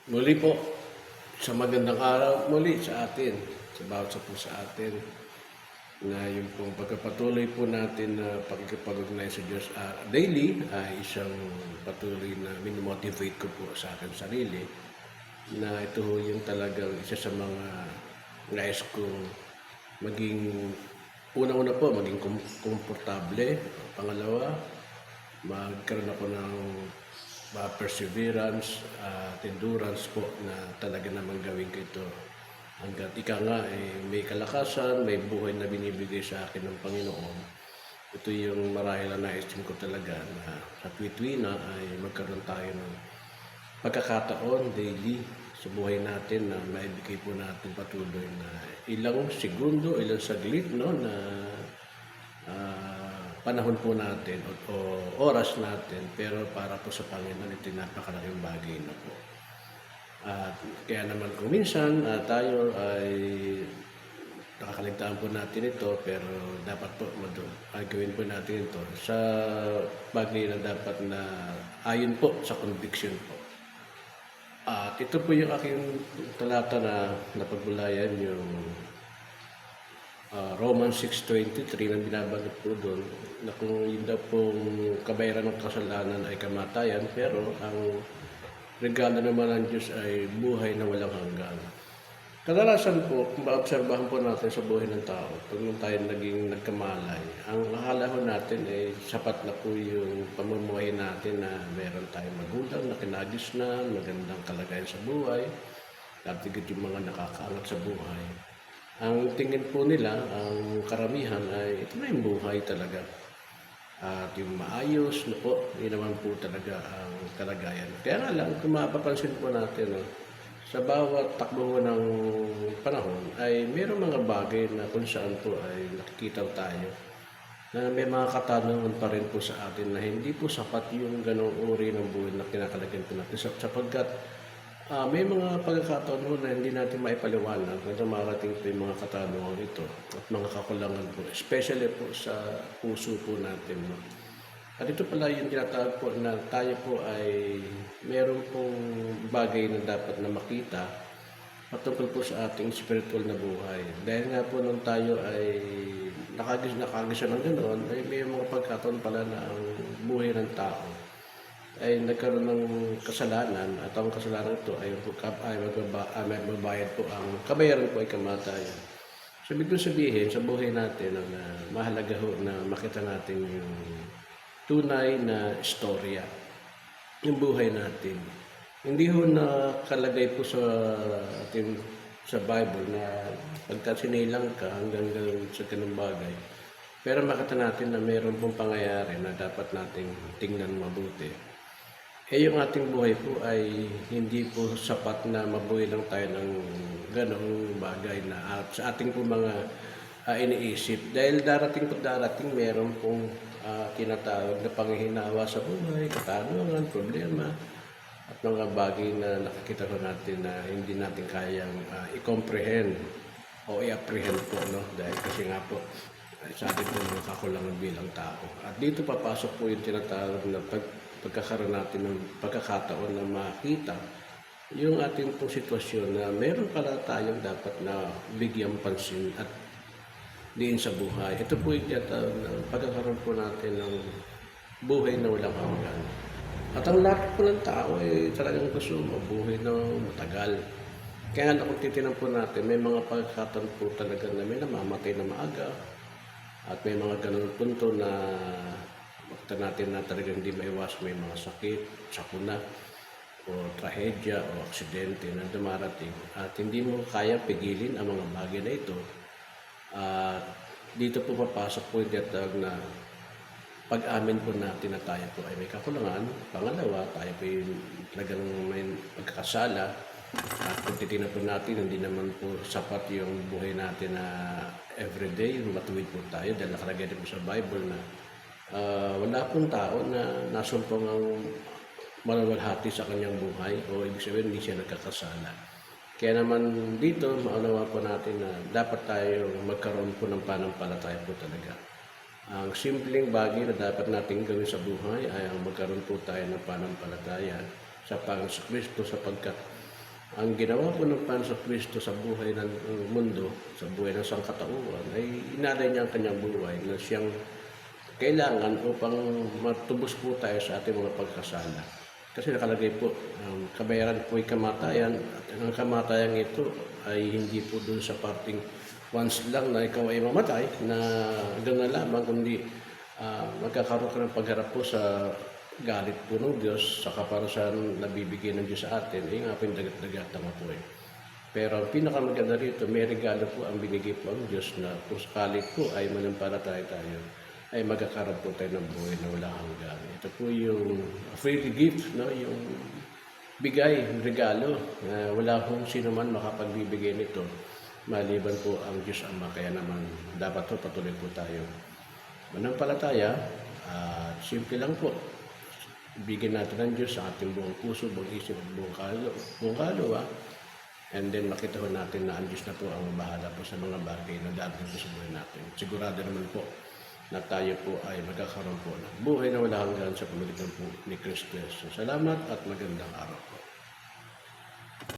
Muli po, sa magandang araw muli sa atin, sa bawat sa po sa atin, na yung pong pagkapatuloy po natin na pagkikipag-ugnay sa Diyos daily ay isang patuloy na minimotivate ko po sa akin sarili na ito yung talagang isa sa mga nais kong maging una-una po, maging komportable. Pangalawa, magkaroon ako ng perseverance at endurance po na talaga naman gawin ko ito. Hanggat ika nga may kalakasan, may buhay na binibigay sa akin ng Panginoon. Ito yung marahil na naisin ko talaga na sa tuwi-tuwi na ay magkaroon tayo ng pagkakataon daily sa buhay natin na maibigay po natin patuloy na ilang segundo, ilang saglit no, na panahon po natin o oras natin, pero para po sa Panginoon ito napakalaking bagay na po. At kaya naman kung minsan tayo ay nakakaligtaan po natin ito, pero dapat po gawin po natin ito sa bagay na dapat na ayon po sa conviction po. At ito po yung aking talata na napagbulayan, yung Romans 6:23 na binabanggit po doon na kung yun daw pong kabayaran ng kasalanan ay kamatayan, pero ang regalo naman ng Diyos ay buhay na walang hanggan. Kadalasan po, kung maobserbahan po natin sa buhay ng tao, pag nung tayo naging nagkamalay, ang akala ko natin ay sapat na po yung pamumuhay natin na meron tayong magulang na kinagisnan, magandang kalagayan sa buhay, dapat yung mga nakakaangat sa buhay. Ang tingin po nila, ang karamihan ay ito na yung buhay talaga. At yung maayos na po, yun naman po talaga ang kalagayan. Kaya nga lang, kung mapapansin po natin, sa bawat takbo ng panahon ay mayroong mga bagay na kung saan po ay nakikita tayo na may mga katanungan pa rin po sa atin na hindi po sapat yung ganong uri ng buhay na kinakalagyan po natin sapagkat may mga pagkakataon po na hindi natin maipaliwanag na dumarating po yung mga katanungan ito at mga kakulangan po, especially po sa puso po natin. No? At ito pala yung tinatawag po na tayo po ay meron pong bagay na dapat na makita patungkol po sa ating spiritual na buhay. Dahil nga po nung tayo ay nakagisa ng ganoon, ay may mga pagkataon pala na ang buhay ng tao ay nagkaroon ng kasalanan at ang kasalanan ito ay magbabayad po, ang kabayaran po ay kamatayan. So, ibig sabihin sa buhay natin na mahalaga ho na makita natin yung tunay na istorya, yung buhay natin. Hindi ho nakalagay po sa ating sa Bible na pagka sinilang ka hanggang sa ganung bagay. Pero makita natin na mayroon pong pangyayari na dapat nating tingnan mabuti. Yung ating buhay po ay hindi po sapat na mabuhay lang tayo ng ganong bagay na at sa ating po mga iniisip. Dahil darating meron pong tinatawag na panghihinawa sa buhay, katanungan, problema, at mga bagay na nakikita ko natin na hindi natin kayang i-comprehend o i-apprehend po, no? Dahil kasi nga po, sa atin po mga kakulangan bilang tao. At dito papasok po yung tinatawag na pagkakaroon natin ng pagkakataon na makita yung ating pong sitwasyon na meron pala tayong dapat na bigyang pansin at diin sa buhay. Ito po yung tinatawag na pagkakaroon po natin ng buhay na walang hanggan. At ang lahat po ng tao ay talagang gusto mabuhay na matagal. Kaya nga kung titinan po natin, may mga pagkakataon po talaga na may namamatay na maaga at may mga ganun punto na makita natin na talagang hindi maiwas, may mga sakit, sakuna, o trahedya o aksidente na dumarating at hindi mo kaya pigilin ang mga bagay na ito. Dito po papasok po yung tinatawag na pag-amin po natin na tayo po ay may kakulangan. Pangalawa, tayo po yung talagang may pagkakasala. At kung titignan po natin, hindi naman po sapat yung buhay natin na everyday, matuwid po tayo dahil nakalagay din po sa Bible na wala pong tao na nasumpong ang maluwalhati sa kanyang buhay o ibig sabihin hindi siya nagkakasala. Kaya naman dito, maunawa po natin na dapat tayo magkaroon po ng pananampalataya po talaga. Ang simpleng bagay na dapat natin gawin sa buhay ay ang magkaroon po tayo ng pananampalataya sa Panginoon Kristo sapagkat Ang ginawa po ng Panginoon Kristo sa buhay ng mundo, sa buhay ng sangkatauhan, ay inalay niya ang kanyang buhay na siyang kailangan upang matubos po tayo sa ating mga pagkasala. Kasi nakalagay po, ang kabayaran po ay kamatayan, at ang kamatayan ito ay hindi po dun sa parting once lang na ikaw ay mamatay, na doon na lamang, kundi magkakaroon ka ng pagharap po sa galit po ng Diyos sa kaparusahan na bibigay ng Diyos sa atin, ay nga po yung dagat-dagatan nga po eh. Pero ang pinakamaganda rito, may regalo po ang binigay po ang Diyos na kung sakali po ay manampalataya tayo, ay magkakaroon po tayo ng buhay na wala hanggan. Ito po yung free gift, no? Yung bigay, regalo, na wala kong sino man makapagbibigay nito, maliban po ang Diyos Ama. Kaya naman dapat po patuloy po tayo manampalataya, at simple lang po. Bigyan natin ng Diyos sa ating buong puso, buong isip, buong kaluluwa. And then makita ko natin na ang Diyos na po ang bahala po sa mga bagay na dadating po sa buhay natin. Sigurado naman po na tayo po ay magkakaroon po ng buhay na wala hanggan sa pamamagitan po ni Kristo Jesus. Salamat at magandang araw po.